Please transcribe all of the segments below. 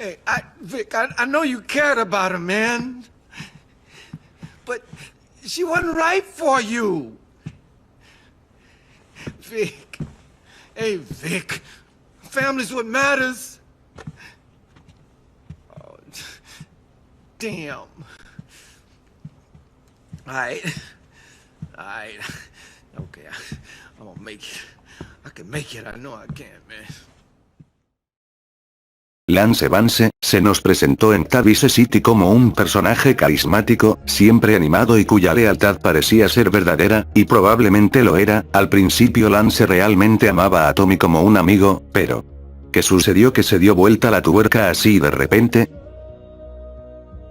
Hey, Vic, I know you cared about her, man. But she wasn't right for you. Vic. Hey, Vic. Family's what matters. Oh, damn. Alright. Okay, I'm gonna make it. I can make it, I know I can, man. Lance Vance se nos presentó en Vice City como un personaje carismático, siempre animado y cuya lealtad parecía ser verdadera, y probablemente lo era. Al principio Lance realmente amaba a Tommy como un amigo, pero ¿qué sucedió que se dio vuelta la tuerca así de repente?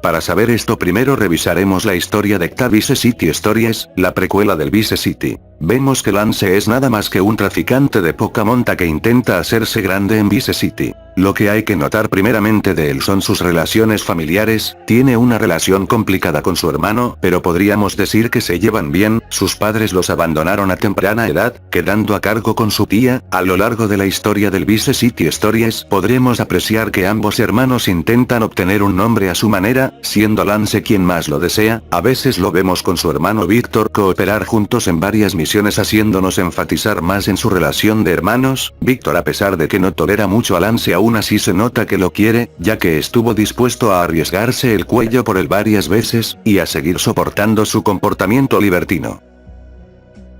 Para saber esto primero revisaremos la historia de Vice City Stories, la precuela del Vice City. Vemos que Lance es nada más que un traficante de poca monta que intenta hacerse grande en Vice City. Lo que hay que notar primeramente de él son sus relaciones familiares. Tiene una relación complicada con su hermano, pero podríamos decir que se llevan bien. Sus padres los abandonaron a temprana edad, quedando a cargo con su tía. A lo largo de la historia del Vice City Stories podremos apreciar que ambos hermanos intentan obtener un nombre a su manera, siendo Lance quien más lo desea. A veces lo vemos con su hermano Víctor cooperar juntos en varias misiones, haciéndonos enfatizar más en su relación de hermanos. Víctor, a pesar de que no tolera mucho a Lance, aún así se nota que lo quiere, ya que estuvo dispuesto a arriesgarse el cuello por él varias veces, y a seguir soportando su comportamiento libertino.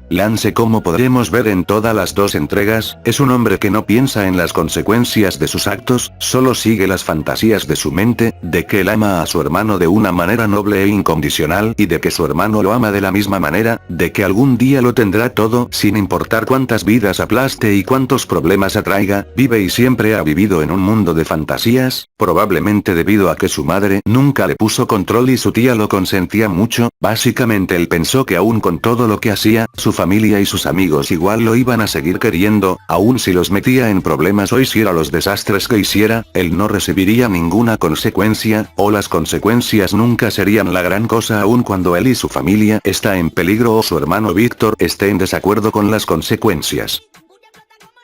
Lance, como podremos ver en todas las dos entregas, es un hombre que no piensa en las consecuencias de sus actos, solo sigue las fantasías de su mente, de que él ama a su hermano de una manera noble e incondicional, y de que su hermano lo ama de la misma manera, de que algún día lo tendrá todo, sin importar cuántas vidas aplaste y cuántos problemas atraiga. Vive y siempre ha vivido en un mundo de fantasías, probablemente debido a que su madre nunca le puso control y su tía lo consentía mucho. Básicamente él pensó que aún con todo lo que hacía, su familia y sus amigos igual lo iban a seguir queriendo, aun si los metía en problemas o hiciera los desastres que hiciera, él no recibiría ninguna consecuencia, o las consecuencias nunca serían la gran cosa aun cuando él y su familia está en peligro o su hermano Víctor esté en desacuerdo con las consecuencias.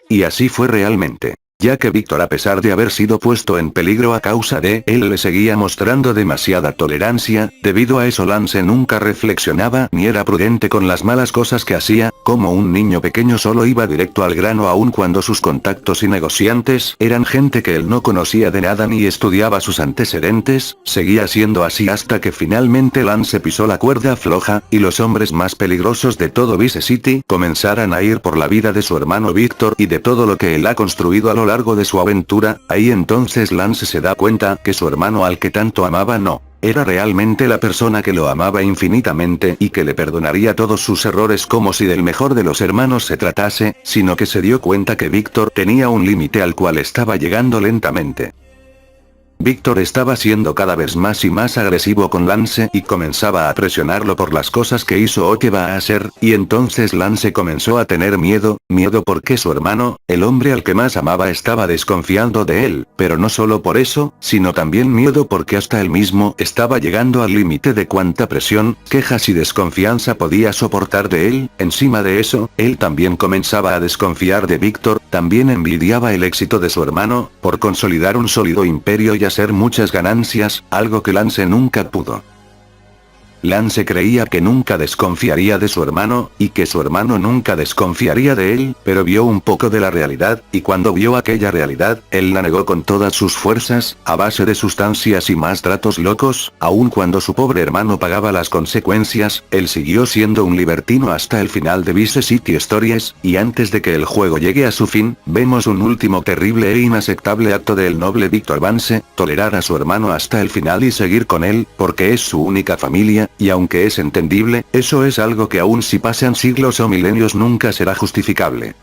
Y así fue realmente. Ya que Víctor, a pesar de haber sido puesto en peligro a causa de él, le seguía mostrando demasiada tolerancia. Debido a eso Lance nunca reflexionaba ni era prudente con las malas cosas que hacía. Como un niño pequeño solo iba directo al grano aun cuando sus contactos y negociantes eran gente que él no conocía de nada ni estudiaba sus antecedentes. Seguía siendo así hasta que finalmente Lance pisó la cuerda floja, y los hombres más peligrosos de todo Vice City comenzaran a ir por la vida de su hermano Víctor y de todo lo que él ha construido a lo largo de su aventura. Ahí entonces Lance se da cuenta que su hermano, al que tanto amaba, no era realmente la persona que lo amaba infinitamente y que le perdonaría todos sus errores como si del mejor de los hermanos se tratase, sino que se dio cuenta que Víctor tenía un límite al cual estaba llegando lentamente. Víctor estaba siendo cada vez más y más agresivo con Lance y comenzaba a presionarlo por las cosas que hizo o que va a hacer, y entonces Lance comenzó a tener miedo porque su hermano, el hombre al que más amaba, estaba desconfiando de él, pero no solo por eso, sino también miedo porque hasta él mismo estaba llegando al límite de cuánta presión, quejas y desconfianza podía soportar de él. Encima de eso, él también comenzaba a desconfiar de Víctor, también envidiaba el éxito de su hermano, por consolidar un sólido imperio y hacer muchas ganancias, algo que Lance nunca pudo. Lance creía que nunca desconfiaría de su hermano, y que su hermano nunca desconfiaría de él, pero vio un poco de la realidad, y cuando vio aquella realidad, él la negó con todas sus fuerzas, a base de sustancias y más tratos locos. Aun cuando su pobre hermano pagaba las consecuencias, él siguió siendo un libertino hasta el final de Vice City Stories, y antes de que el juego llegue a su fin, vemos un último terrible e inaceptable acto del noble Víctor Vance, tolerar a su hermano hasta el final y seguir con él, porque es su única familia. Y aunque es entendible, eso es algo que aun si pasan siglos o milenios nunca será justificable.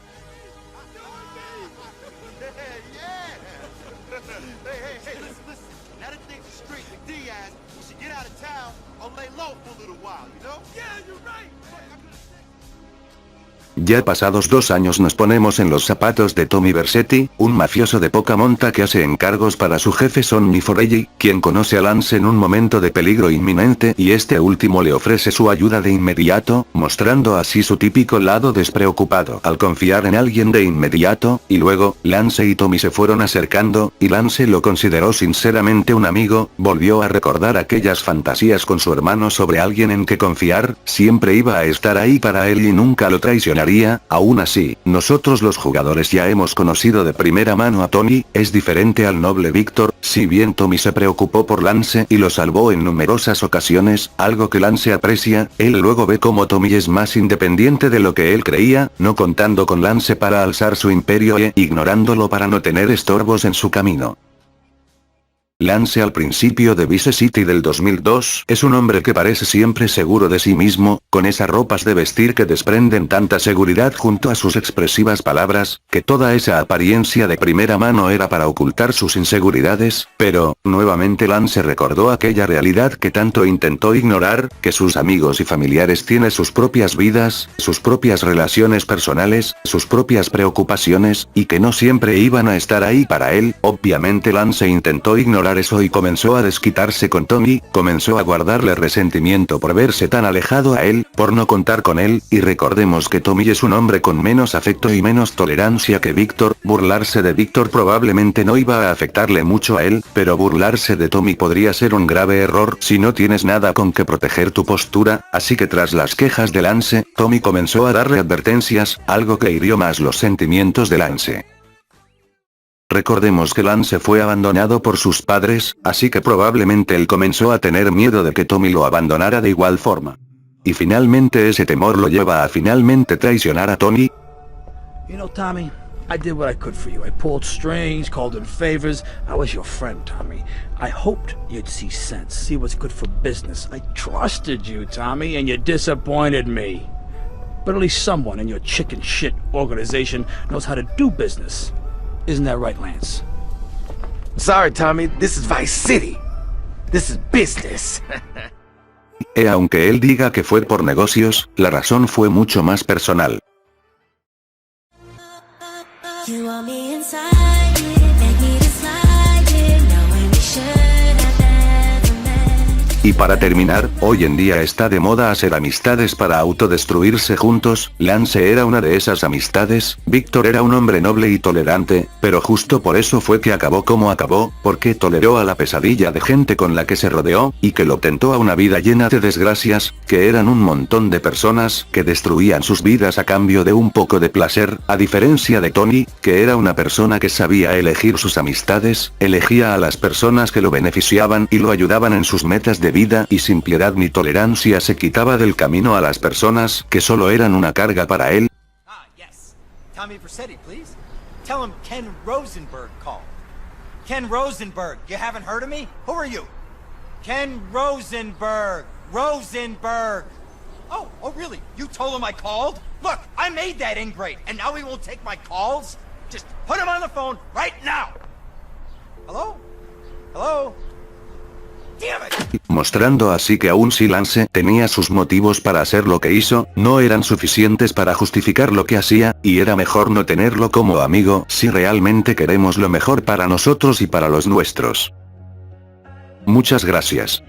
Ya pasados 2 años nos ponemos en los zapatos de Tommy Vercetti, un mafioso de poca monta que hace encargos para su jefe Sonny Forelli, quien conoce a Lance en un momento de peligro inminente y este último le ofrece su ayuda de inmediato, mostrando así su típico lado despreocupado al confiar en alguien de inmediato, y luego, Lance y Tommy se fueron acercando, y Lance lo consideró sinceramente un amigo, volvió a recordar aquellas fantasías con su hermano sobre alguien en que confiar, siempre iba a estar ahí para él y nunca lo traicionaría. Aún así, nosotros los jugadores ya hemos conocido de primera mano a Tommy, es diferente al noble Víctor, si bien Tommy se preocupó por Lance y lo salvó en numerosas ocasiones, algo que Lance aprecia, él luego ve como Tommy es más independiente de lo que él creía, no contando con Lance para alzar su imperio e ignorándolo para no tener estorbos en su camino. Lance al principio de Vice City del 2002 es un hombre que parece siempre seguro de sí mismo, con esas ropas de vestir que desprenden tanta seguridad junto a sus expresivas palabras, que toda esa apariencia de primera mano era para ocultar sus inseguridades, pero, nuevamente Lance recordó aquella realidad que tanto intentó ignorar, que sus amigos y familiares tienen sus propias vidas, sus propias relaciones personales, sus propias preocupaciones, y que no siempre iban a estar ahí para él. Obviamente Lance intentó ignorar eso y comenzó a desquitarse con Tommy, comenzó a guardarle resentimiento por verse tan alejado a él, por no contar con él, y recordemos que Tommy es un hombre con menos afecto y menos tolerancia que Víctor, burlarse de Víctor probablemente no iba a afectarle mucho a él, pero burlarse de Tommy podría ser un grave error si no tienes nada con que proteger tu postura, así que tras las quejas de Lance, Tommy comenzó a darle advertencias, algo que hirió más los sentimientos de Lance. Recordemos que Lance fue abandonado por sus padres, así que probablemente él comenzó a tener miedo de que Tommy lo abandonara de igual forma. Y finalmente ese temor lo lleva a finalmente traicionar a Tommy. You know, Tommy, I did what I could for you. I pulled strings, called in favors. I was your friend, Tommy. I hoped you'd see sense, see what's good for business. I trusted you, Tommy, and you disappointed me. But at least someone in your chicken shit organization knows how to do business. Isn't that right, Lance? Sorry, Tommy, this is Vice City. This is business. Aunque él diga que fue por negocios, la razón fue mucho más personal. You want me inside it, make me decide it, knowing we should have never met. Y para terminar, hoy en día está de moda hacer amistades para autodestruirse juntos, Lance era una de esas amistades, Víctor era un hombre noble y tolerante, pero justo por eso fue que acabó como acabó, porque toleró a la pesadilla de gente con la que se rodeó, y que lo tentó a una vida llena de desgracias, que eran un montón de personas que destruían sus vidas a cambio de un poco de placer, a diferencia de Tony, que era una persona que sabía elegir sus amistades, elegía a las personas que lo beneficiaban y lo ayudaban en sus metas de vida y sin piedad ni tolerancia se quitaba del camino a las personas que solo eran una carga para él. Ah, yes. Tommy Vercetti, please. Tell him Ken Rosenberg called. Ken Rosenberg, you haven't heard of me? Who are you? Ken Rosenberg. Rosenberg. Oh, really? You told him I called? Look, I made that ingrate, and now he won't take my calls? Just put him on the phone right now. Hello? Hello? Damn it! Mostrando así que aún si Lance tenía sus motivos para hacer lo que hizo, no eran suficientes para justificar lo que hacía, y era mejor no tenerlo como amigo si realmente queremos lo mejor para nosotros y para los nuestros. Muchas gracias.